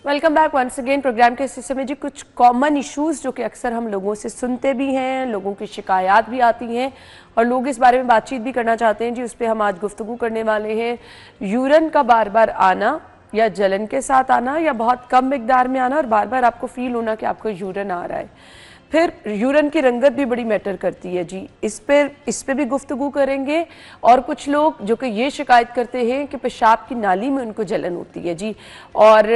Welcome back once again. Program के इस हिस्से में जी कुछ कॉमन इश्यूज जो कि अक्सर हम लोगों से सुनते भी हैं, लोगों की शिकायत भी आती हैं और लोग इस बारे में बातचीत भी करना चाहते हैं जी, उस पर हम आज गुफ्तगू करने वाले हैं। यूरिन का बार बार आना या जलन के साथ आना या बहुत कम मिकदार में आना और बार बार आपको फील होना कि आपको यूरिन आ रहा है। फिर यूरिन की रंगत भी बड़ी मैटर करती है जी, इस पे भी गुफ्तगू करेंगे। और कुछ लोग जो कि ये शिकायत करते हैं कि पेशाब की नाली में उनको जलन होती है जी और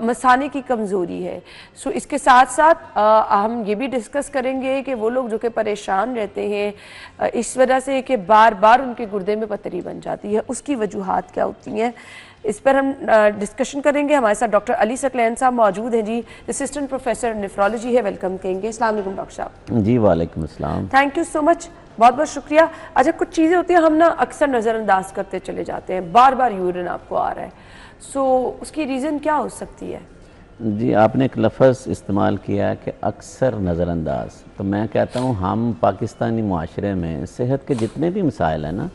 मसाने की कमज़ोरी है। सो इसके साथ साथ हम ये भी डिस्कस करेंगे कि वो लोग जो कि परेशान रहते हैं इस वजह से कि बार बार उनके गुर्दे में पथरी बन जाती है, उसकी वजूहात क्या होती हैं, इस पर हम डिस्कशन करेंगे। हमारे साथ डॉक्टर अली सकलैन साहब मौजूद हैं जी, असिस्टेंट प्रोफेसर नेफ्रोलॉजी है। वेलकम कहेंगे। अस्सलाम वालेकुम डॉक्टर साहब। जी वालेकुम अस्सलाम। थैंक यू सो मच, बहुत बहुत शुक्रिया। अच्छा, कुछ चीज़ें होती हैं हम ना अक्सर नज़रअंदाज करते चले जाते हैं, बार बार यूरिन आपको आ रहा है, सो उसकी रीज़न क्या हो सकती है? जी, आपने एक लफ्ज़ इस्तेमाल किया कि अक्सर नज़रअंदाज, तो मैं कहता हूँ हम पाकिस्तानी मुआशरे में सेहत के जितने भी मसाइल हैं ना,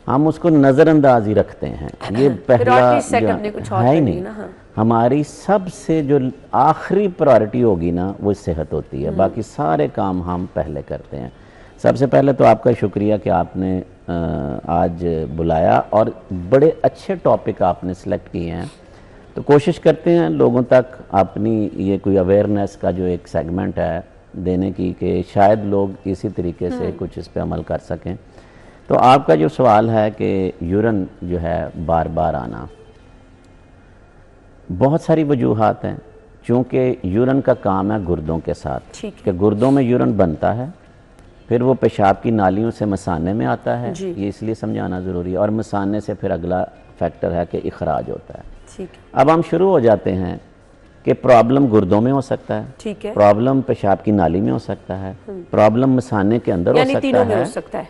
हम उसको नज़रअंदाज ही रखते हैं। ये पहला है ही नहीं। हाँ। हमारी सबसे जो आखिरी प्रायोरिटी होगी ना वो सेहत होती है, बाकी सारे काम हम पहले करते हैं। सबसे पहले तो आपका शुक्रिया कि आपने आज बुलाया और बड़े अच्छे टॉपिक आपने सेलेक्ट किए हैं। तो कोशिश करते हैं लोगों तक अपनी ये कोई अवेयरनेस का जो एक सेगमेंट है देने की, कि शायद लोग इसी तरीके से कुछ इस पर अमल कर सकें। तो आपका जो सवाल है कि यूरिन जो है बार बार आना, बहुत सारी वजूहात हैं। चूँकि यूरिन का काम है गुर्दों के साथ, कि गुर्दों में यूरिन बनता है, फिर वो पेशाब की नालियों से मसाने में आता है, ये इसलिए समझाना ज़रूरी है। और मसाने से फिर अगला फैक्टर है कि इखराज होता है। ठीक। अब हम शुरू हो जाते हैं कि प्रॉब्लम गुर्दों में हो सकता है, ठीक है, प्रॉब्लम पेशाब की नाली में हो सकता है, प्रॉब्लम मसाने के अंदर हो सकता है,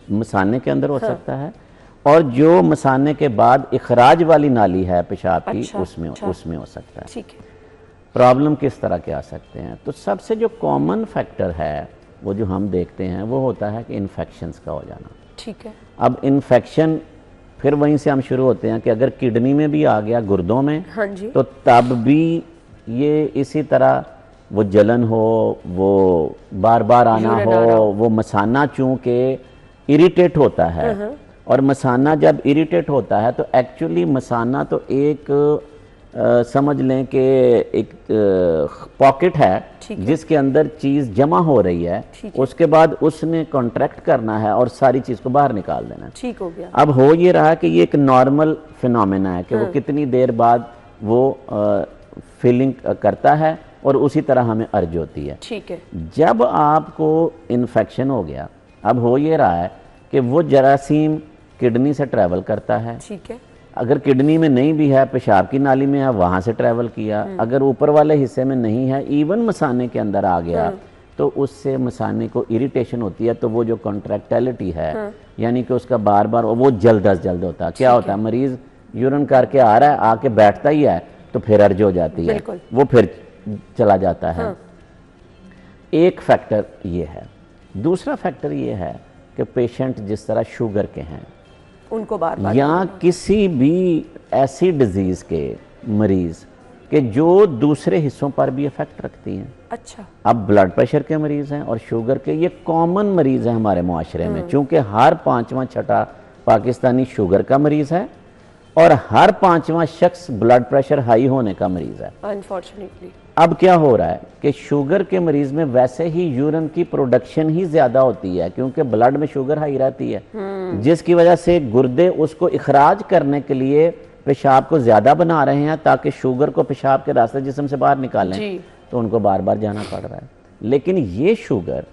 मसाने के अंदर हो सकता है, और जो मसाने के बाद इखराज वाली नाली है पेशाब की, उसमें हो सकता है। ठीक है। प्रॉब्लम किस तरह के आ सकते हैं? तो सबसे जो कॉमन फैक्टर है वो जो हम देखते हैं वो होता है कि इन्फेक्शंस का हो जाना। ठीक है। अब इन्फेक्शन फिर वहीं से हम शुरू होते हैं कि अगर किडनी में भी आ गया, गुर्दों में, हाँ जी, तो तब भी ये इसी तरह वो जलन हो, वो बार बार आना हो, वो मसाना चूँकि इरिटेट होता है, और मसाना जब इरिटेट होता है तो एक्चुअली मसाना तो एक समझ लें कि एक पॉकेट है जिसके अंदर चीज़ जमा हो रही है, उसके बाद उसने कॉन्ट्रैक्ट करना है और सारी चीज़ को बाहर निकाल देना। ठीक हो गया। अब हो ये रहा कि ये एक नॉर्मल फिनोमेना है कि वो कितनी देर बाद वो फीलिंग करता है और उसी तरह हमें अर्ज होती है। ठीक है। जब आपको इन्फेक्शन हो गया, अब हो ये रहा है कि वो जरासीम किडनी से ट्रैवल करता है। ठीक है। अगर किडनी में नहीं भी है, पेशाब की नाली में है, वहाँ से ट्रैवल किया। अगर ऊपर वाले हिस्से में नहीं है, इवन मसाने के अंदर आ गया, तो उससे मसाने को इरिटेशन होती है। तो वो जो कॉन्ट्रैक्टिलिटी है, यानी कि उसका बार बार वो जल्द अज जल्द होता है। क्या होता है, मरीज यूरिन करके आ रहा है, आके बैठता ही है तो फिर अर्ज हो जाती है, वो फिर चला जाता है। एक फैक्टर ये है। दूसरा फैक्टर ये है कि पेशेंट जिस तरह शुगर के हैं, उनको बार बार, या किसी भी ऐसी डिजीज़ के मरीज़ के जो दूसरे हिस्सों पर भी इफ़ेक्ट रखती हैं। अच्छा। अब ब्लड प्रेशर के मरीज़ हैं और शुगर के, ये कॉमन मरीज़ हैं हमारे मुआशरे में, चूँकि हर पाँचवा छठा पाकिस्तानी शुगर का मरीज़ है और हर पाँचवा शख्स ब्लड प्रेशर हाई होने का मरीज़ है, अनफॉर्चुनेटली। अब क्या हो रहा है कि शुगर के मरीज में वैसे ही यूरिन की प्रोडक्शन ही ज्यादा होती है, क्योंकि ब्लड में शुगर हाई रहती है, जिसकी वजह से गुर्दे उसको इखराज करने के लिए पेशाब को ज्यादा बना रहे हैं ताकि शुगर को पेशाब के रास्ते जिस्म से बाहर निकालें, तो उनको बार बार जाना पड़ रहा है। लेकिन ये शुगर,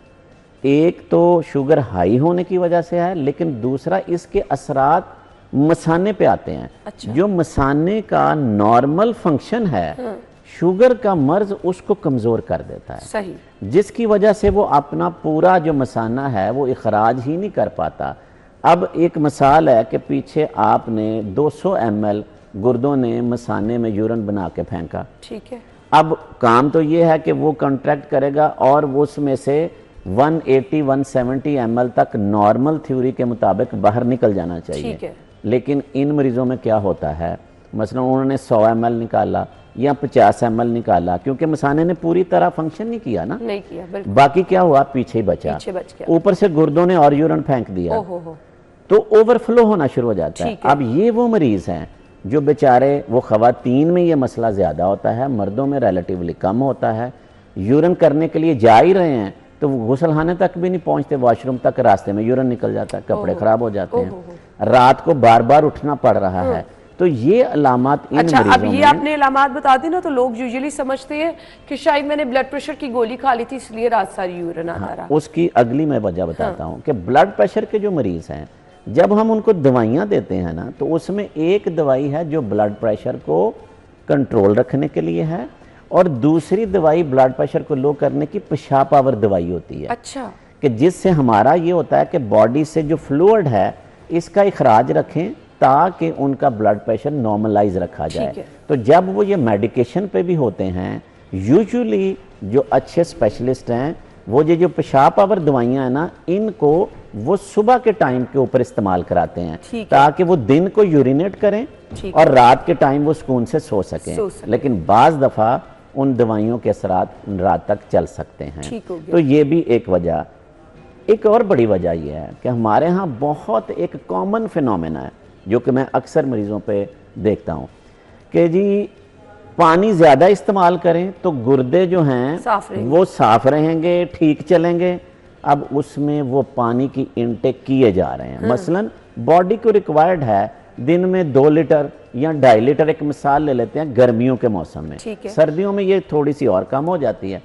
एक तो शुगर हाई होने की वजह से है, लेकिन दूसरा इसके असरात मसाने पे आते हैं। अच्छा। जो मसाने का नॉर्मल फंक्शन है, शुगर का मर्ज उसको कमज़ोर कर देता है। सही। जिसकी वजह से वो अपना पूरा जो मसाना है वो इखराज ही नहीं कर पाता। अब एक मिसाल है कि पीछे आपने 200 ml गुर्दों ने मसाने में यूरिन बना के फेंका। ठीक है। अब काम तो ये है कि वो कॉन्ट्रैक्ट करेगा और वो उसमें से 180-170 ml तक नॉर्मल थ्योरी के मुताबिक बाहर निकल जाना चाहिए। ठीक है। लेकिन इन मरीजों में क्या होता है, मसलन उन्होंने 100 ml निकाला, या 50 ml निकाला, क्योंकि मसाने ने पूरी तरह फंक्शन नहीं किया ना, नहीं किया, बिल्कुल बाकी क्या हुआ, पीछे ही बचा, पीछे बच गया। ऊपर से गुर्दों ने और यूरिन फेंक दिया, ओहो, तो ओवरफ्लो होना शुरू हो जाता है। अब ये वो मरीज हैं जो बेचारे, वो खवातीन में ये मसला ज़्यादा होता है, मर्दों में रिलेटिवली कम होता है। यूरिन करने के लिए जा ही रहे हैं तो वो गुसलखाने तक भी नहीं पहुंचते, वॉशरूम तक रास्ते में यूरिन निकल जाता है, कपड़े खराब हो जाते हैं, रात को बार बार उठना पड़ रहा है। तो ये अलामात इन अच्छा, मरीजों अब ये आपने अलामात बता दी ना, तो लोग यूजुअली समझते हैं कि शायद मैंने ब्लड प्रेशर की गोली खा ली थी इसलिए रात सारी यूरिन आता रहा। उसकी अगली मैं वजह बताता हूँ कि ब्लड प्रेशर के जो मरीज हैं, जब हम उनको दवाइयाँ देते हैं ना, तो उसमें एक दवाई है जो ब्लड प्रेशर को कंट्रोल रखने के लिए है, और दूसरी दवाई ब्लड प्रेशर को लो करने की पेशाब पावर दवाई होती है। अच्छा, कि जिससे हमारा ये होता है कि बॉडी से जो फ्लूइड है इसका इखराज रखें ताकि उनका ब्लड प्रेशर नॉर्मलाइज रखा जाए। तो जब वो ये मेडिकेशन पे भी होते हैं, यूजुअली जो अच्छे स्पेशलिस्ट हैं वो ये जो पेशाब पावर दवाइयाँ हैं ना, इनको वो सुबह के टाइम के ऊपर इस्तेमाल कराते हैं ताकि वो दिन को यूरिनेट करें और रात के टाइम वो सुकून से सो सकें। लेकिन बाज दफ़ा उन दवाइयों के असरात रात तक चल सकते हैं। तो ये भी एक वजह। एक और बड़ी वजह यह है कि हमारे यहाँ बहुत एक कॉमन फिनोमेना है जो कि मैं अक्सर मरीज़ों पे देखता हूँ कि जी पानी ज़्यादा इस्तेमाल करें तो गुर्दे जो हैं वो साफ रहेंगे, ठीक चलेंगे। अब उसमें वो पानी की इनटेक किए जा रहे हैं। मसलन बॉडी को रिक्वायर्ड है दिन में 2 लीटर या 2.5 लीटर, एक मिसाल ले लेते हैं गर्मियों के मौसम में, सर्दियों में ये थोड़ी सी और कम हो जाती है।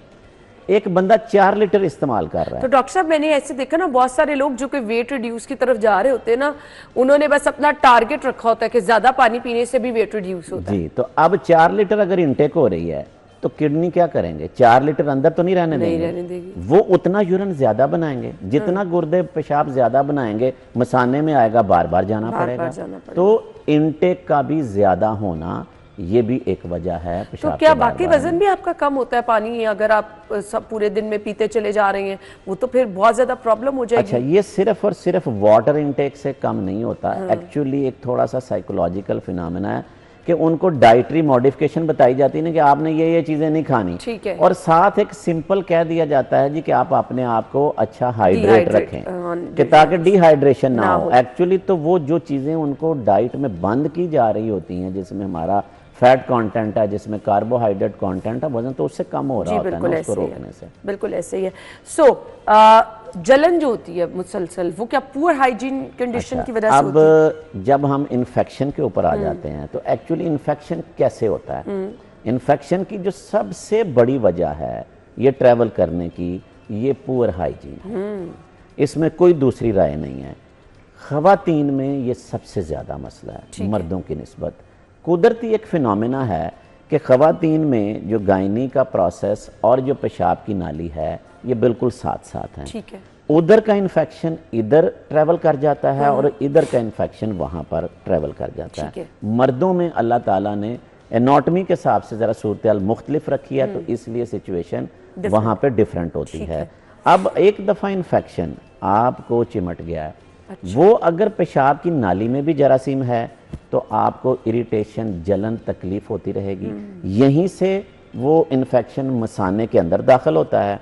एक बंदा 4 लीटर इस्तेमाल कर रहा है। तो डॉक्टर साहब मैंने ऐसे देखा ना, बहुत सारे लोग जो कि वेट रिड्यूस की तरफ जा रहे होते हैं ना, उन्होंने बस अपना टारगेट रखा होता है कि ज्यादा पानी पीने से भी वेट रिड्यूस होता है। जी, तो अब 4 लीटर अगर इनटेक हो रही है तो किडनी क्या करेंगे, 4 लीटर अंदर तो नहीं रहने देंगे, वो उतना यूरिन ज्यादा बनाएंगे, जितना गुर्दे पेशाब ज्यादा बनाएंगे मसाने में आएगा, बार बार जाना पड़ेगा। तो इनटेक का भी ज्यादा होना ये भी एक वजह है। तो क्या बाकी वजन भी आपका कम होता है पानी अगर आप सब पूरे दिन में पीते चले जा रहे हैं, वो तो फिर बहुत ज्यादा प्रॉब्लम हो जाएगी। अच्छा, ये सिर्फ और सिर्फ वाटर इनटेक से कम नहीं होता। एक्चुअली एक थोड़ा सा साइकोलॉजिकल फिनोमेना है कि उनको डाइटरी मॉडिफिकेशन बताई जाती है ना कि आपने ये चीजें नहीं खानी, ठीक है, और साथ एक सिंपल कह दिया जाता है जी कि आप अपने आप को अच्छा हाइड्रेट रखें कि ताकि डिहाइड्रेशन ना हो। एक्चुअली तो वो जो चीजें उनको डाइट में बंद की जा रही होती हैं, जिसमें हमारा फैट कंटेंट है, जिसमें कार्बोहाइड्रेट कंटेंट है, वजन तो उससे कम हो रहा होता है ना, उसको रोकने से। बिल्कुल ऐसे ही है। सो जलन जो होती है मुसलसल, वो क्या पुअर हाइजीन कंडीशन की वजह से होती है? अब जब हम इन्फेक्शन के ऊपर आ जाते हैं तो एक्चुअली इन्फेक्शन कैसे होता है? इन्फेक्शन की जो सबसे बड़ी वजह है ये ट्रैवल करने की, ये पुअर हाइजीन, इसमें कोई दूसरी राय नहीं है। खवातीन में ये सबसे ज्यादा मसला है मर्दों की निस्बत। कुदरती एक फिनोमेना है कि खवातीन में जो गायनी का प्रोसेस और जो पेशाब की नाली है ये बिल्कुल साथ साथ हैं। ठीक है, उधर का इन्फेक्शन इधर ट्रैवल कर जाता है और इधर का इन्फेक्शन वहाँ पर ट्रैवल कर जाता है। मर्दों में अल्लाह ताला ने एनाटॉमी के हिसाब से ज़रा सूरत-ए-हाल मुख्तलिफ रखी है, तो इसलिए सिचुएशन वहाँ पे डिफरेंट होती है। अब एक दफ़ा इन्फेक्शन आपको चिमट गया है, वो अगर पेशाब की नाली में भी जरासीम है तो आपको इरिटेशन, जलन, तकलीफ होती रहेगी। यहीं से वो इन्फेक्शन मसाने के अंदर दाखिल होता है।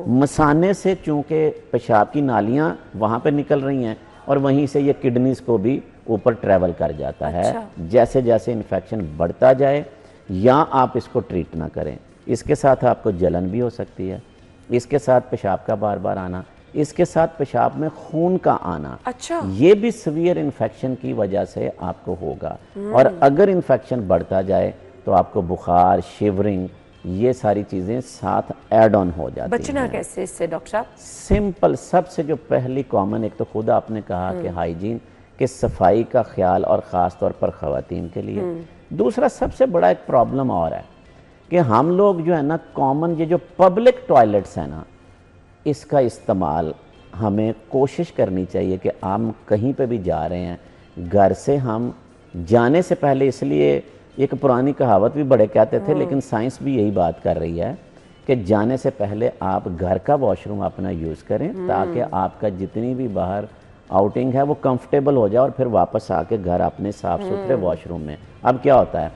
मसाने से चूंकि पेशाब की नालियां वहां पे निकल रही हैं और वहीं से ये किडनीज को भी ऊपर ट्रैवल कर जाता है। जैसे जैसे इन्फेक्शन बढ़ता जाए, या आप इसको ट्रीट ना करें, इसके साथ आपको जलन भी हो सकती है, इसके साथ पेशाब का बार बार आना, इसके साथ पेशाब में खून का आना, ये भी सीवियर इन्फेक्शन की वजह से आपको होगा। और अगर इन्फेक्शन बढ़ता जाए तो आपको बुखार, शिवरिंग, ये सारी चीजें साथ ऐड ऑन हो जाती हैं। बचना कैसे इससे डॉक्टर साहब? सिंपल, सबसे जो पहली कॉमन, एक तो खुद आपने कहा कि हाइजीन के सफाई का ख्याल, और ख़ास तौर पर ख़वातीन के लिए। दूसरा सबसे बड़ा एक प्रॉब्लम और है कि हम लोग जो है ना, कॉमन ये जो पब्लिक टॉयलेट्स हैं ना, इसका इस्तेमाल हमें कोशिश करनी चाहिए कि हम कहीं पे भी जा रहे हैं, घर से हम जाने से पहले, इसलिए एक पुरानी कहावत भी बड़े कहते थे, लेकिन साइंस भी यही बात कर रही है कि जाने से पहले आप घर का वॉशरूम अपना यूज़ करें ताकि आपका जितनी भी बाहर आउटिंग है वो कंफर्टेबल हो जाए और फिर वापस आके घर अपने साफ़ सुथरे वॉशरूम में। अब क्या होता है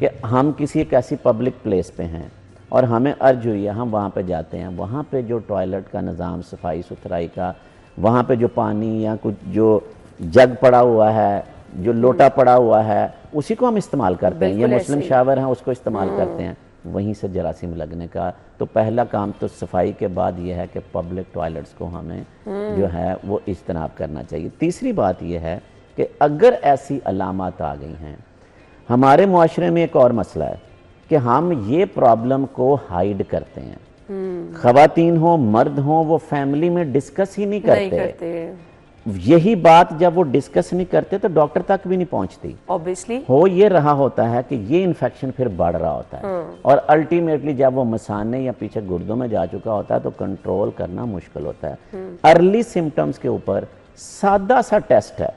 कि हम किसी एक ऐसी पब्लिक प्लेस पे हैं और हमें अर्ज हुई है, हम वहाँ पे जाते हैं, वहाँ पे जो टॉयलेट का निज़ाम, सफाई सुथराई का, वहाँ पे जो पानी या कुछ जो जग पड़ा हुआ है, जो लोटा पड़ा हुआ है, उसी को हम इस्तेमाल करते हैं। ये मुस्लिम शावर हैं, उसको इस्तेमाल करते हैं, वहीं से जरासीम लगने का। तो पहला काम तो सफाई के बाद ये है कि पब्लिक टॉयलेट्स को हमें जो है वो इज्तनाब करना चाहिए। तीसरी बात ये है कि अगर ऐसी अलामात आ गई हैं, हमारे मुआशरे में एक और मसला है कि हम ये प्रॉब्लम को हाइड करते हैं। ख़वातीन हो मर्द हो, वो फैमिली में डिस्कस ही नहीं करते। यही बात जब वो डिस्कस नहीं करते तो डॉक्टर तक भी नहीं पहुंचती। ऑब्वियसली हो ये रहा होता है कि ये इन्फेक्शन फिर बढ़ रहा होता है और अल्टीमेटली जब वो मसाने या पीछे गुर्दों में जा चुका होता है तो कंट्रोल करना मुश्किल होता है। अर्ली सिम्टम्स के ऊपर सादा सा टेस्ट है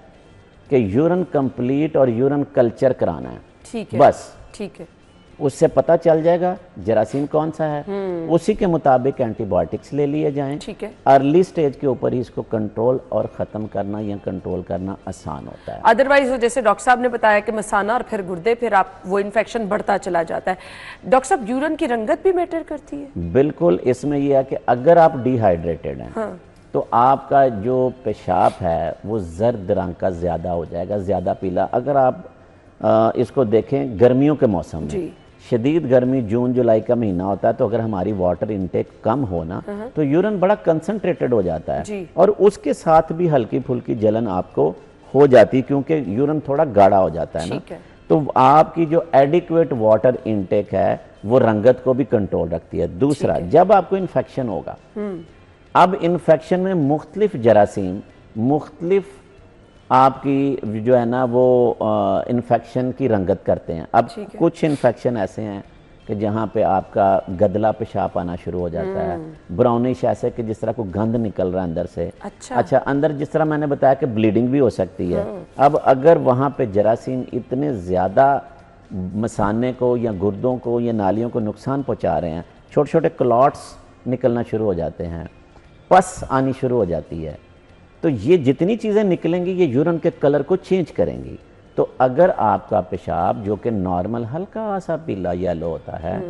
कि यूरिन कंप्लीट और यूरिन कल्चर कराना है। ठीक है, बस ठीक है, उससे पता चल जाएगा जरासीम कौन सा है, उसी के मुताबिक एंटीबायोटिक्स ले लिए जाएं। ठीक है। अर्ली स्टेज के ऊपर ही इसको कंट्रोल और ख़त्म करना या कंट्रोल करना आसान होता है। अदरवाइज वो जैसे डॉक्टर साहब ने बताया कि मसाना और फिर गुर्दे, फिर आप वो इन्फेक्शन बढ़ता चला जाता है। डॉक्टर साहब, यूरिन की रंगत भी मैटर करती है? बिल्कुल, इसमें यह है कि अगर आप डिहाइड्रेटेड हैं तो आपका जो पेशाब है वो जर्द रंग का ज़्यादा हो जाएगा, ज़्यादा पीला। अगर आप इसको देखें गर्मियों के मौसम में, शदीद गर्मी जून जुलाई का महीना होता है, तो अगर हमारी वाटर इनटेक कम हो ना तो यूरिन बड़ा कंसंट्रेटेड हो जाता है और उसके साथ भी हल्की फुल्की जलन आपको हो जाती है क्योंकि यूरिन थोड़ा गाढ़ा हो जाता है ना। तो आपकी जो एडिक्वेट वाटर इनटेक है वो रंगत को भी कंट्रोल रखती है। दूसरा, जब आपको इन्फेक्शन होगा, अब इन्फेक्शन में मुख्तलिफ जरासीम, मुख्तलिफ आपकी जो है ना वो इन्फेक्शन की रंगत करते हैं। अब कुछ इन्फेक्शन ऐसे हैं कि जहाँ पे आपका गदला पेशाब आना शुरू हो जाता है, ब्राउनिश, ऐसे कि जिस तरह को गंध निकल रहा है अंदर से। अच्छा, अंदर जिस तरह मैंने बताया कि ब्लीडिंग भी हो सकती है। अब अगर वहाँ पे जरासीम इतने ज़्यादा मसाने को या गुर्दों को या नालियों को नुकसान पहुँचा रहे हैं, छोटे छोटे क्लॉट्स निकलना शुरू हो जाते हैं, पस आनी शुरू हो जाती है, तो ये जितनी चीज़ें निकलेंगी ये यूरिन के कलर को चेंज करेंगी। तो अगर आपका पेशाब जो कि नॉर्मल हल्का सा पीला येलो होता है,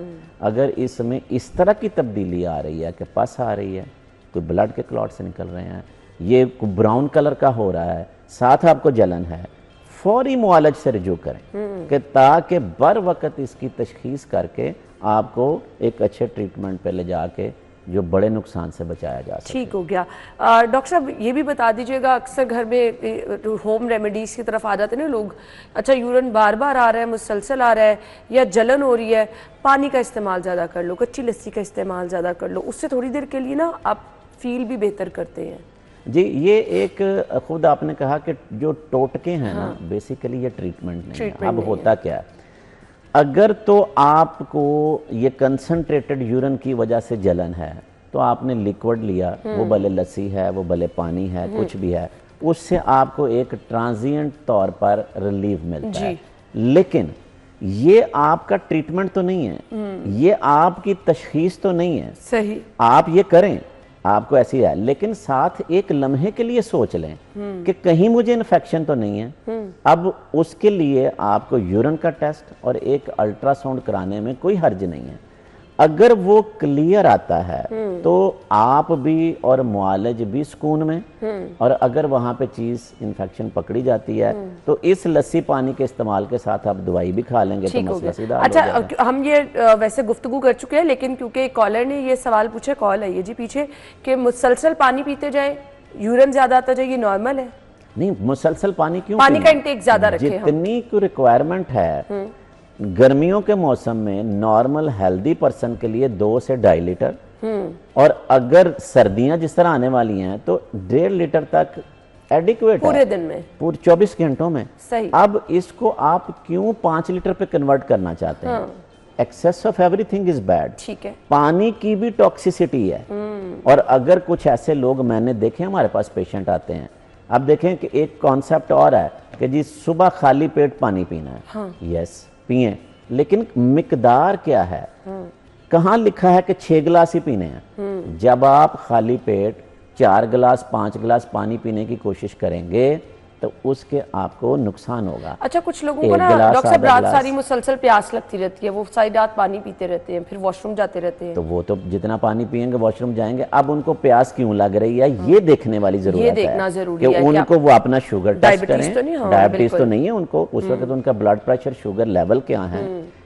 अगर इसमें इस तरह की तब्दीली आ रही है कि पस आ रही है, कोई ब्लड के क्लॉट से निकल रहे हैं, ये ब्राउन कलर का हो रहा है, साथ आपको जलन है, फौरी मुआलज से रुजू करें कि ताकि बर वक्त इसकी तशखीस करके आपको एक अच्छे ट्रीटमेंट पे ले जाके जो बड़े नुकसान से बचाया जा सके। ठीक हो गया। डॉक्टर साहब, ये भी बता दीजिएगा, अक्सर घर में होम रेमेडीज़ की तरफ आ जाते हैं ना लोग। अच्छा, यूरिन बार बार आ रहा है, मुसलसल आ रहा है या जलन हो रही है, पानी का इस्तेमाल ज़्यादा कर लो, कच्ची लस्सी का इस्तेमाल ज़्यादा कर लो, उससे थोड़ी देर के लिए ना आप फील भी बेहतर करते हैं। जी, ये एक खुद आपने कहा कि जो टोटके हैं ना, बेसिकली ये ट्रीटमेंट नहीं है। अब होता क्या है, अगर तो आपको ये कंसंट्रेटेड यूरिन की वजह से जलन है तो आपने लिक्विड लिया, वो भले लस्सी है, वो भले पानी है, कुछ भी है, उससे आपको एक ट्रांजिएंट तौर पर रिलीफ मिलता है। लेकिन ये आपका ट्रीटमेंट तो नहीं है, ये आपकी तशखीस तो नहीं है। सही, आप ये करें, आपको ऐसी है, लेकिन साथ एक लम्हे के लिए सोच लें कि कहीं मुझे इन्फेक्शन तो नहीं है। अब उसके लिए आपको यूरिन का टेस्ट और एक अल्ट्रासाउंड कराने में कोई हर्ज नहीं है। अगर वो क्लियर आता है तो आप भी और मुआलिज भी सुकून में, और अगर वहाँ पे चीज़ इन्फेक्शन पकड़ी जाती है तो इस लस्सी पानी के इस्तेमाल के साथ आप दवाई भी खा लेंगे तो मसला सीधा हल हो जाएगा। अच्छा, हम ये वैसे गुफ्तगू कर चुके हैं, लेकिन क्योंकि कॉलर ने ये सवाल पूछा, कॉल है ये जी पीछे, कि मुसलसल पानी पीते जाए, यूरिन ज़्यादा आता जाए, ये नॉर्मल है? नहीं, मुसलसल पानी क्यों, पानी का इंटेक ज़्यादा रखें, जितनी की रिक्वायरमेंट है। गर्मियों के मौसम में नॉर्मल हेल्दी पर्सन के लिए 2 से 2.5 लीटर, और अगर सर्दियां जिस तरह आने वाली हैं तो 1.5 लीटर तक एडिक्वेट है पूरे दिन में, पूरे 24 घंटों में। सही। अब इसको आप क्यों 5 लीटर पे कन्वर्ट करना चाहते हैं? Excess of everything is bad. ठीक है, पानी की भी टॉक्सिसिटी है। और अगर कुछ ऐसे लोग मैंने देखे, हमारे पास पेशेंट आते हैं, अब देखें कि एक कॉन्सेप्ट और है कि जी सुबह खाली पेट पानी पीना है। यस, पिए, लेकिन मिकदार क्या है? कहाँ लिखा है कि 6 गिलास ही पीने हैं? जब आप खाली पेट 4 गिलास 5 गिलास पानी पीने की कोशिश करेंगे तो उसके आपको नुकसान होगा। अच्छा, कुछ लोगों को ना डॉक्टर साहब रात सारी मुसलसल प्यास लगती रहती है, वो सारी रात पानी पीते रहते हैं, फिर वॉशरूम जाते रहते हैं। तो वो तो जितना पानी पियेंगे वॉशरूम जाएंगे। अब उनको प्यास क्यों लग रही है ये देखने वाली जरूरत है, देखना जरूरी कि उनको वो अपना शुगर टेस्ट करें। डायबिटीज तो नहीं है उनको, उस वक्त उनका ब्लड प्रेशर शुगर लेवल क्या है,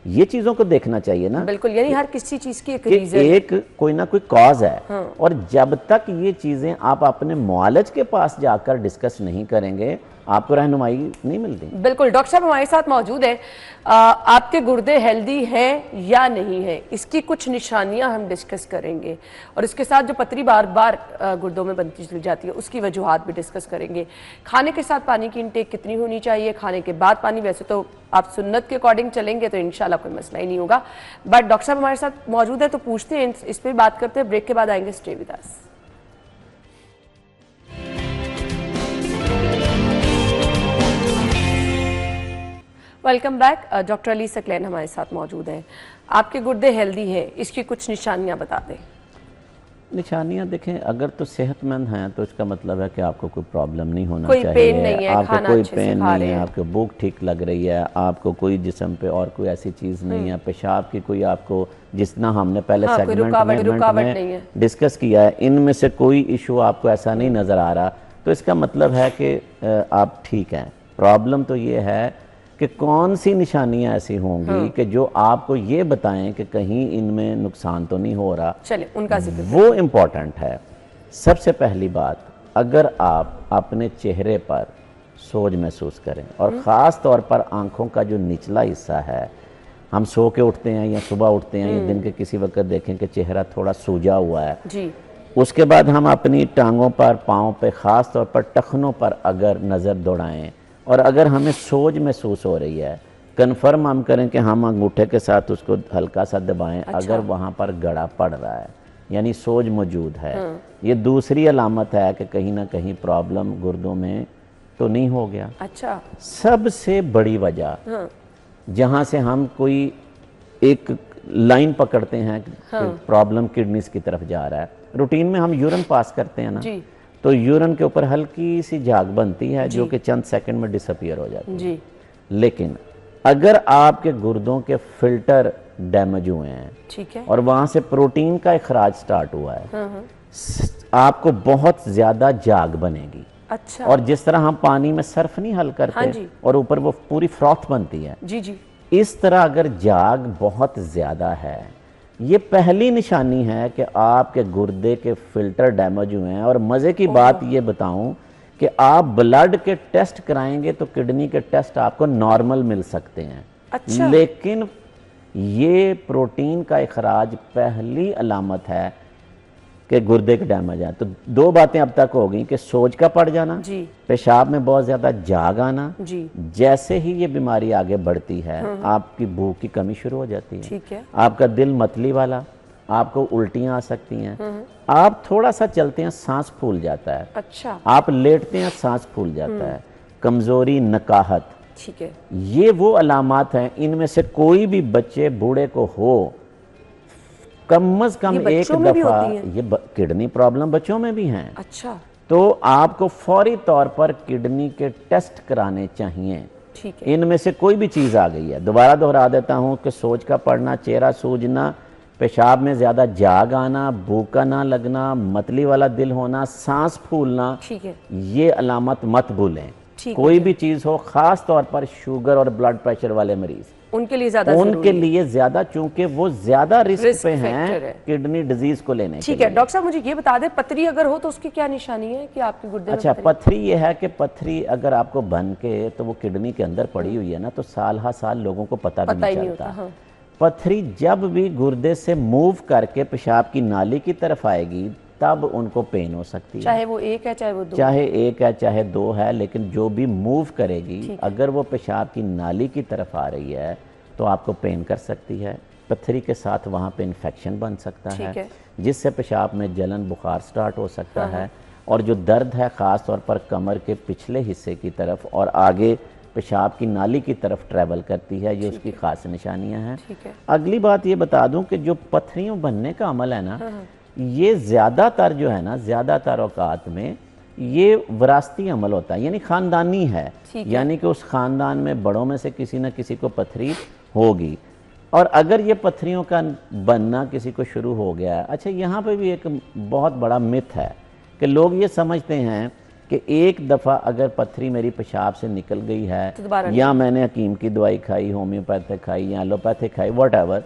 ये चीजों को देखना चाहिए ना। बिल्कुल, यानी हर किसी चीज की एक कि रीजन, एक कोई ना कोई कॉज है। और जब तक ये चीजें आप अपने मुआलिज के पास जाकर डिस्कस नहीं करेंगे आपको रहनुमाई नहीं मिलती। बिल्कुल, डॉक्टर साहब हमारे साथ मौजूद हैं। आपके गुर्दे हेल्दी हैं या नहीं है, इसकी कुछ निशानियां हम डिस्कस करेंगे, और इसके साथ जो पथरी बार बार गुर्दों में बनती चली जाती है उसकी वजूहात भी डिस्कस करेंगे। खाने के साथ पानी की इंटेक कितनी होनी चाहिए, खाने के बाद पानी, वैसे तो आप सुन्नत के अकॉर्डिंग चलेंगे तो इंशाल्लाह कोई मसला ही नहीं होगा, बट डॉक्टर साहब हमारे साथ मौजूद है तो पूछते हैं, इस पर बात करते हैं। ब्रेक के बाद आएंगे, stay with us. Welcome back. Doctor Ali Saqlain हमारे साथ मौजूद हैं। आपके गुर्दे हेल्दी हैं, इसकी कुछ निशानियां बता दें। निशानियां देखें, अगर तो सेहतमंद हैं तो इसका मतलब है कि आपको कोई प्रॉब्लम नहीं होना कोई चाहिए, पेन नहीं है, आपको खाना कोई अच्छे से पेन खा नहीं रहे है, हैं। आपको भूख ठीक लग रही है, आपको कोई जिस्म पे और कोई ऐसी चीज़ नहीं है, पेशाब की कोई आपको, जितना हमने पहले सेगमेंट में डिस्कस किया है, इनमें से कोई इशू आपको ऐसा नहीं नज़र आ रहा, तो इसका मतलब है कि आप ठीक हैं। प्रॉब्लम तो ये है कि कौन सी निशानियां ऐसी होंगी कि जो आपको ये बताएं कि कहीं इनमें नुकसान तो नहीं हो रहा। चलिए उनका जिक्र, वो इम्पॉर्टेंट है। सबसे पहली बात, अगर आप अपने चेहरे पर सोज महसूस करें, और ख़ास तौर पर आंखों का जो निचला हिस्सा है, हम सो के उठते हैं या सुबह उठते हैं या दिन के किसी वक्त देखें कि चेहरा थोड़ा सूजा हुआ है जी। उसके बाद हम अपनी टांगों पर, पाँव पे, ख़ास तौर पर टखनों पर अगर नज़र दौड़ाएं और अगर हमें सोज महसूस हो रही है, कन्फर्म हम करें कि हम अंगूठे के साथ उसको हल्का सा दबाएं। अच्छा। अगर वहाँ पर गड़ा पड़ रहा है यानी सोज मौजूद है, ये दूसरी अलामत है कि कहीं ना कहीं प्रॉब्लम गुर्दों में तो नहीं हो गया। अच्छा। सबसे बड़ी वजह जहाँ से हम कोई एक लाइन पकड़ते हैं कि प्रॉब्लम किडनीज की तरफ जा रहा है, रूटीन में हम यूरिन पास करते हैं ना जी। तो यूरिन के ऊपर हल्की सी झाग बनती है जो कि चंद सेकंड में डिसअपीयर हो जाती है जी। लेकिन अगर आपके गुर्दों के फिल्टर डैमेज हुए हैं, ठीक है, और वहां से प्रोटीन का इखराज स्टार्ट हुआ है, आपको बहुत ज्यादा झाग बनेगी। अच्छा। और जिस तरह हम पानी में सर्फ नहीं हल करते, हाँ और ऊपर वो पूरी फ्रॉथ बनती है जी जी, इस तरह अगर झाग बहुत ज्यादा है, ये पहली निशानी है कि आपके गुर्दे के फिल्टर डैमेज हुए हैं। और मज़े की बात ये बताऊं कि आप ब्लड के टेस्ट कराएंगे तो किडनी के टेस्ट आपको नॉर्मल मिल सकते हैं। अच्छा। लेकिन ये प्रोटीन का इखराज पहली अलामत है कि गुर्दे के डैमेज है। तो दो बातें अब तक हो गई कि सोज का पड़ जाना जी, पेशाब में बहुत ज्यादा झाग आना जी। जैसे ही ये बीमारी आगे बढ़ती है आपकी भूख की कमी शुरू हो जाती है, ठीक है, आपका दिल मतली वाला, आपको उल्टियां आ सकती हैं, आप थोड़ा सा चलते हैं सांस फूल जाता है, अच्छा, आप लेटते हैं सांस फूल जाता है, कमजोरी, नकाहत, ठीक है, ये वो अलामात हैं। इनमें से कोई भी बच्चे बूढ़े को हो, कम अज कम एक दफा, ये किडनी प्रॉब्लम बच्चों में भी हैं। अच्छा। तो आपको फौरी तौर पर किडनी के टेस्ट कराने चाहिए। ठीक है। इनमें से कोई भी चीज आ गई है, दोबारा दोहरा देता हूं कि सोज का पड़ना, चेहरा सूजना, पेशाब में ज्यादा झाग आना, भूख का ना लगना, मतली वाला दिल होना, सांस फूलना, ठीक है, ये अलामत मत भूलें। कोई भी चीज हो, खास तौर पर शुगर और ब्लड प्रेशर वाले मरीज, उनके लिए ज्यादा, चूंकि वो ज्यादा रिस्क पे हैं किडनी डिजीज को लेने। ठीक है डॉक्टर साहब, मुझे ये बता दें, पथरी अगर हो तो उसकी क्या निशानी है कि आपके गुर्दे में? अच्छा, पथरी ये है कि पथरी अगर आपको बन के तो वो किडनी के अंदर पड़ी हुई है ना, तो साल हा साल लोगों को पता भी नहीं चलता। हाँ। पथरी जब भी गुर्दे से मूव करके पेशाब की नाली की तरफ आएगी तब उनको पेन हो सकती है, चाहे वो एक है चाहे वो दो, चाहे एक है चाहे दो है, लेकिन जो भी मूव करेगी अगर वो पेशाब की नाली की तरफ आ रही है तो आपको पेन कर सकती है। पथरी के साथ वहाँ पे इन्फेक्शन बन सकता है जिससे पेशाब में जलन, बुखार स्टार्ट हो सकता है, और जो दर्द है ख़ास तौर पर कमर के पिछले हिस्से की तरफ और आगे पेशाब की नाली की तरफ ट्रैवल करती है, ये उसकी ख़ास निशानियाँ हैं। अगली बात ये बता दूँ कि जो पथरियों बनने का अमल है ना, ये ज़्यादातर जो है ना, ज़्यादातर औकात में ये विरासती अमल होता है, यानी ख़ानदानी है, यानी कि उस ख़ानदान में बड़ों में से किसी न किसी को पथरी होगी। और अगर ये पथरियों का बनना किसी को शुरू हो गया है, अच्छा यहाँ पे भी एक बहुत बड़ा मिथ है कि लोग ये समझते हैं कि एक दफ़ा अगर पथरी मेरी पेशाब से निकल गई है तो या मैंने हकीम की दवाई खाई, होम्योपैथिक खाई या एलोपैथिक खाई, व्हाटएवर,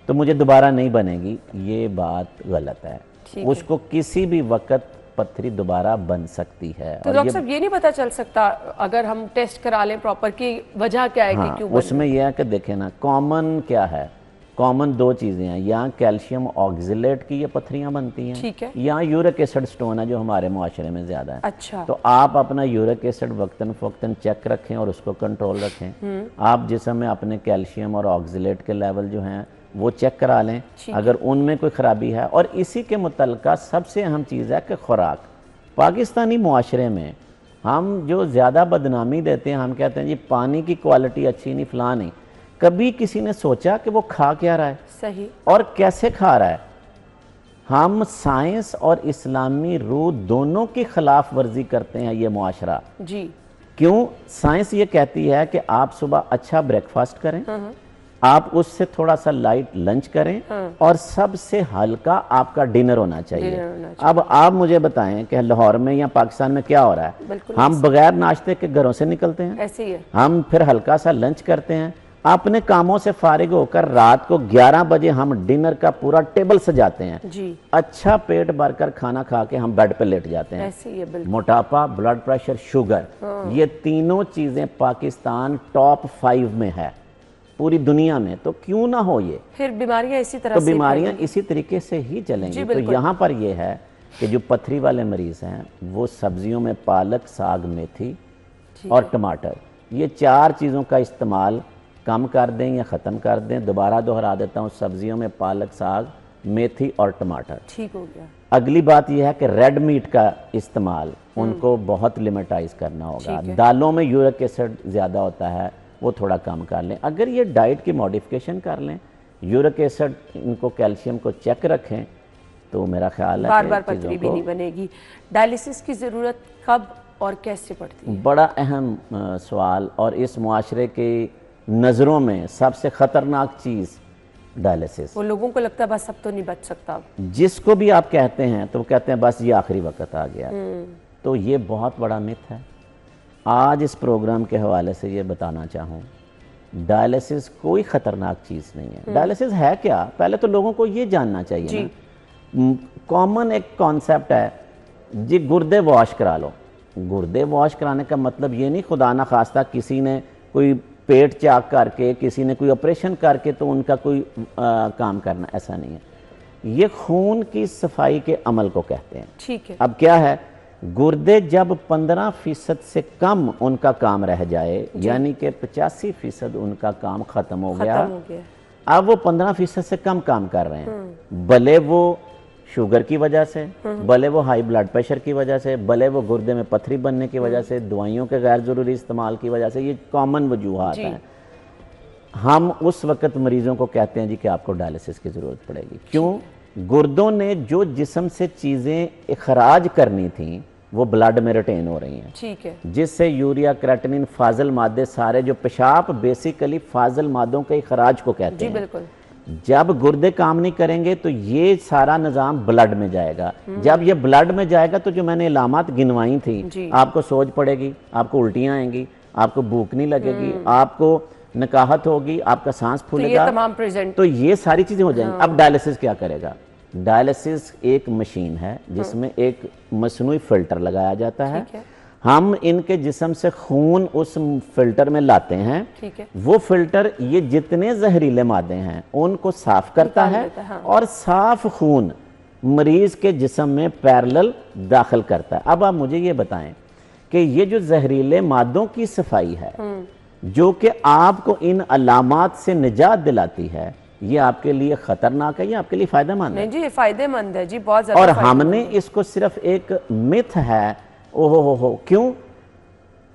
तो मुझे दोबारा नहीं बनेगी। ये बात गलत है। उसको किसी भी वक्त पथरी दोबारा बन सकती है। तो डॉक्टर साहब ये नहीं पता चल सकता अगर हम टेस्ट करा लें प्रॉपर कि वजह क्या है कि क्यों उसमें यह है कि देखें ना, कॉमन क्या है, कॉमन दो चीज़ें हैं, या कैल्शियम ऑक्जिलेट की ये पथरियां बनती हैं, ठीक है, या यूरिक एसिड स्टोन है जो हमारे मुआशरे में ज़्यादा है। अच्छा, तो आप अपना यूरिक एसिड वक्तन फ़वक्तन चेक रखें और उसको कंट्रोल रखें। आप जिस्म में अपने कैल्शियम और ऑक्जिलेट के लेवल जो हैं वो चेक करा लें अगर उनमें कोई ख़राबी है। और इसी के मुतल्लिक़ा सबसे अहम चीज़ है कि खुराक। पाकिस्तानी मुआशरे में हम जो ज़्यादा बदनामी देते हैं, हम कहते हैं जी पानी की क्वालिटी अच्छी नहीं, फ़लाँ नहीं। कभी किसी ने सोचा कि वो खा क्या रहा है, सही, और कैसे खा रहा है? हम साइंस और इस्लामी रूह दोनों की खिलाफ वर्जी करते हैं ये मुआशरा जी। क्यों? साइंस ये कहती है कि आप सुबह अच्छा ब्रेकफास्ट करें, आप उससे थोड़ा सा लाइट लंच करें और सबसे हल्का आपका डिनर होना चाहिए। अब आप मुझे बताएं कि लाहौर में या पाकिस्तान में क्या हो रहा है? हम बगैर नाश्ते के घरों से निकलते हैं, ऐसे ही है। हम फिर हल्का सा लंच करते हैं, अपने कामों से फारिग होकर रात को 11 बजे हम डिनर का पूरा टेबल सजाते हैं जी। अच्छा पेट भरकर खाना खा के हम बेड पे लेट जाते हैं। ऐसे ही है, मोटापा, ब्लड प्रेशर, शुगर, ये तीनों चीजें पाकिस्तान टॉप 5 में है पूरी दुनिया में। तो क्यों ना हो ये, फिर बीमारियां इसी तरह तो बीमारियां इसी तरीके से ही चलेंगी। तो यहाँ पर ये है कि जो पथरी वाले मरीज हैं वो सब्जियों में पालक, साग, मेथी और टमाटर, ये 4 चीज़ों का इस्तेमाल कम कर दें या ख़त्म कर दें। दोबारा दोहरा देता हूँ, सब्जियों में पालक, साग, मेथी और टमाटर, ठीक हो गया। अगली बात यह है कि रेड मीट का इस्तेमाल उनको बहुत लिमिटाइज करना होगा। दालों में यूरिक एसिड ज़्यादा होता है, वो थोड़ा कम कर लें। अगर ये डाइट की मॉडिफिकेशन कर लें, यूरिक एसिड, इनको कैल्शियम को चेक रखें, तो मेरा ख्याल है बार बार पथरी भी नहीं बनेगी। डायलिसिस की ज़रूरत कब और कैसे पड़ती है? बड़ा अहम सवाल, और इस मुआशरे की नज़रों में सबसे ख़तरनाक चीज़ डायलिसिस। वो लोगों को लगता है बस अब तो नहीं बच सकता। जिसको भी आप कहते हैं तो वो कहते हैं बस ये आखिरी वक्त आ गया। तो ये बहुत बड़ा मिथ है। आज इस प्रोग्राम के हवाले से ये बताना चाहूँ, डायलिसिस कोई ख़तरनाक चीज़ नहीं है। डायलिसिस है क्या, पहले तो लोगों को ये जानना चाहिए ना। कॉमन एक कॉन्सेप्ट है जी, गुर्दे वॉश करा लो। गुर्दे वॉश कराने का मतलब ये नहीं खुदा ना खास्ता किसी ने कोई पेट चाक करके, किसी ने कोई ऑपरेशन करके तो उनका कोई काम करना, ऐसा नहीं है। ये खून की सफाई के अमल को कहते हैं। ठीक है। अब क्या है, गुर्दे जब 15% से कम उनका काम रह जाए, यानी कि 85% उनका काम खत्म हो गया, अब वो 15% से कम काम कर रहे हैं, भले वो शुगर की वजह से, भले वो हाई ब्लड प्रेशर की वजह से, भले वो गुर्दे में पथरी बनने की वजह से, दवाइयों के गैर ज़रूरी इस्तेमाल की वजह से, ये कॉमन वजूहात हैं। हम उस वक्त मरीजों को कहते हैं जी कि आपको डायलिसिस की ज़रूरत पड़ेगी। क्यों? गुर्दों ने जो जिस्म से चीज़ें इखराज करनी थी वो ब्लड में रिटेन हो रही हैं। ठीक है। जिससे यूरिया, क्रेटिनिन, फाजल मादे, सारे जो पेशाब बेसिकली फाजल मादों के इखराज को कहते हैं। बिल्कुल। जब गुर्दे काम नहीं करेंगे तो ये सारा निज़ाम ब्लड में जाएगा। जब ये ब्लड में जाएगा तो जो मैंने इलामात गिनवाई थी, आपको सोज पड़ेगी, आपको उल्टियाँ आएंगी, आपको भूख नहीं लगेगी, आपको नकाहत होगी, आपका सांस फूलेगा, तो तमाम प्रेजेंट, तो ये सारी चीज़ें हो जाएंगी। अब डायलिसिस क्या करेगा? डायलिसिस एक मशीन है जिसमें एक मसनूई फिल्टर लगाया जाता है। हम इनके जिस्म से खून उस फिल्टर में लाते हैं। ठीक है। वो फिल्टर ये जितने जहरीले मादे हैं उनको साफ करता है और साफ खून मरीज के जिस्म में पैरेलल दाखिल करता है। अब आप मुझे ये बताएं कि ये जो जहरीले मादों की सफाई है जो कि आपको इन अलामात से निजात दिलाती है, ये आपके लिए खतरनाक है या आपके लिए फायदेमंद है? नहीं जी, फायदेमंद है जी, बहुत ज्यादा। और हमने इसको सिर्फ एक मिथ है, ओहो हो, क्यों?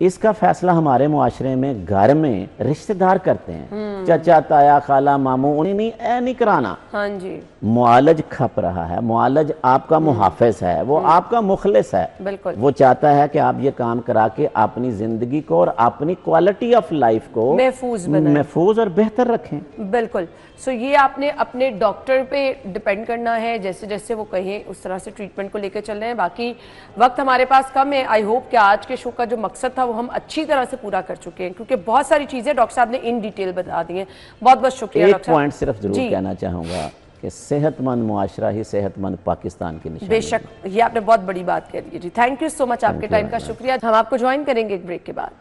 इसका फैसला हमारे मुआशरे में घर में रिश्तेदार करते हैं। चाचा, ताया, खाला, मामू, उन्हें नहीं कराना। हाँ जी। मुआलज खप रहा है, मुआलज आपका मुहाफिज है, वो आपका मुखलिस है, बिल्कुल। वो चाहता है कि आप ये काम करा के अपनी जिंदगी को और अपनी क्वालिटी ऑफ लाइफ को महफूज और बेहतर रखें। बिल्कुल। सो ये आपने अपने डॉक्टर पे डिपेंड करना है, जैसे जैसे वो कहें उस तरह से ट्रीटमेंट को लेकर चल रहे हैं। बाकी वक्त हमारे पास कम है। आई होप कि आज के शो का जो मकसद था वो हम अच्छी तरह से पूरा कर चुके हैं, क्योंकि बहुत सारी चीजें डॉक्टर साहब ने इन डिटेल बता दी हैं। बहुत बहुत शुक्रिया। एक पॉइंट सिर्फ जरूर कहना चाहूंगा कि सेहतमंद मुआशरा ही सेहतमंद पाकिस्तान की निशानी। बेशक, ये आपने बहुत बड़ी बात कह दी है जी। थैंक यू सो मच, आपके टाइम का शुक्रिया। हम आपको ज्वाइन करेंगे एक ब्रेक के बाद।